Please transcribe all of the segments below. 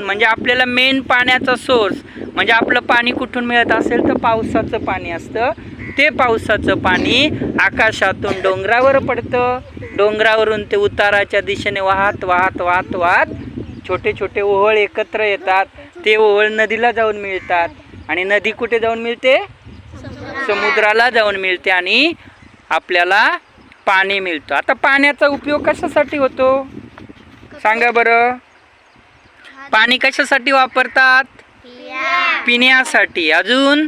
म्हणजे आपल्याला मेन पाण्याचा सोर्स म्हणजे आपलं पाणी कुठून मिळत असेल तर पावसाचं पाणी असतं. ते पावसाचं पाणी आकाशातून डोंगरावर पडतं. डोंगरावरून ते उताराच्या दिशेने वाहत वाहत वाहत वाहत छोटे छोटे ओहळ एकत्र येतात. ते ओहळ नदीला जाऊन मिळतात आणि नदी कुठे जाऊन मिळते? समुद्राला जाऊन मिळते आणि आपल्याला पाणी मिळतं. आता पाण्याचा उपयोग कशासाठी होतो सांगा बरं? पाणी कशासाठी वापरतात? पिण्यासाठी, अजून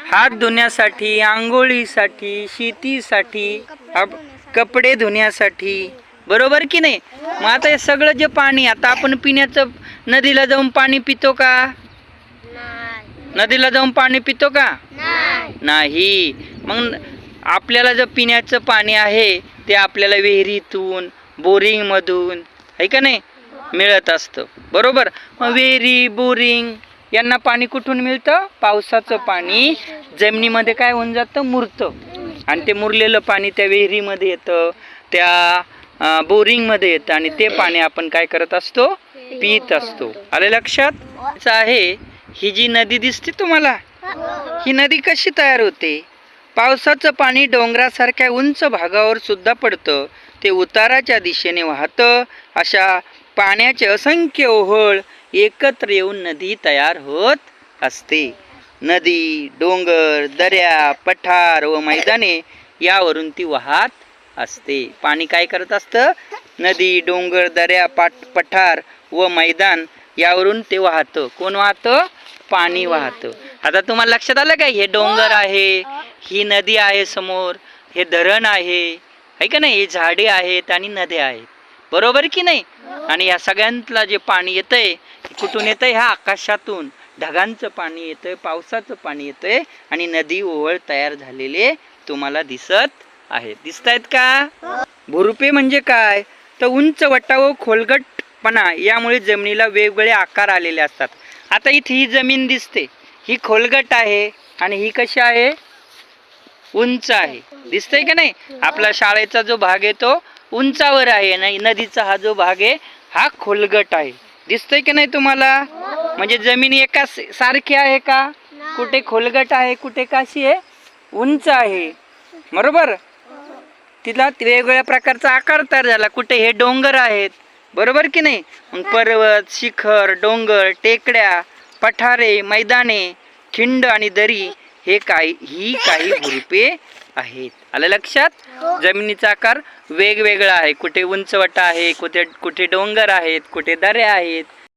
हात धुण्यासाठी, आंघोळीसाठी, शेतीसाठी, कपडे धुण्यासाठी, बरोबर की नाही? मग आता हे सगळं जे पाणी आता आपण पिण्याचं नदीला जाऊन पाणी पितो का? नदीला जाऊन पाणी पितो का? नाही. मग आपल्याला जे पिण्याचं पाणी आहे ते आपल्याला विहिरीतून बोरिंग मधून आहे का नाही मिळत असतं, बरोबर? मग विहिरी बोरिंग यांना पाणी कुठून मिळतं? पावसाचं पाणी जमिनीमध्ये होऊन जातं? मुरतं. आणि ते मुरलेलं पाणी त्या विहिरीमध्ये येतं, त्या बोरिंगमध्ये येतं आणि ते पाणी आपण काय करत असतो? पित असतो. आले लक्षात? आहे ही जी नदी दिसते तुम्हाला, ही नदी कशी तयार होते? पावसाचं पाणी डोंगरासारख्या उंच भागावर सुद्धा पडतं. ते उताराच्या दिशेने वाहतं. अशा पाण्याचे असंख्य ओहळ एकत्र येऊन नदी तयार होत असते. नदी, डोंगर, दऱ्या, पठार व मैदाने यावरून ती वाहत असते. पाणी काय करत असतं? नदी, डोंगर, दऱ्या, पठार व मैदान यावरून ते वाहतं. कोण वाहतं? पाणी वाहतं. आता तुम्हाला लक्षात आलं का? हे डोंगर आहे, ही नदी आहे समोर, हे धरण आहे का नाही? हे झाडे आहेत आणि नद्या आहेत, बरोबर की नाही? आणि या सगळ्यांतला जे पाणी येतंय कुठून येतंय? ह्या आकाशातून ढगांचं पाणी येतंय, पावसाचं पाणी येतंय आणि नदी ओहळ तयार झालेले तुम्हाला दिसत आहेत. दिसतायत का? भुरुपे म्हणजे काय? तर उंच वटा व खोलगटपणा यामुळे जमिनीला वेगवेगळे आकार आलेले असतात. आता इथे ही जमीन दिसते, ही खोलगट आहे आणि ही कशी आहे? उंच आहे. दिसतंय का नाही? आपला शाळेचा जो भाग आहे तो उंचावर आहे आणि नदीचा हा जो भाग आहे हा खोलगट आहे. दिसतंय की नाही तुम्हाला? म्हणजे जमीन एका सारखी आहे का? कुठे खोलगट आहे, कुठे काशी आहे? उंच आहे, बरोबर? तिला वेगवेगळ्या प्रकारचा आकार तयार झाला. कुठे हे डोंगर आहेत, बरोबर की नाही? मग पर्वत, शिखर, डोंगर, टेकड्या, पठारे, मैदाने, खिंड आणि दरी ही काही भुरुपे आहेत. आलं लक्षात? जमिनीचा आकार वेगवेगळा आहे. कुठे उंचवटा आहे, कुठे डोंगर आहेत, कुठे दऱ्या आहेत,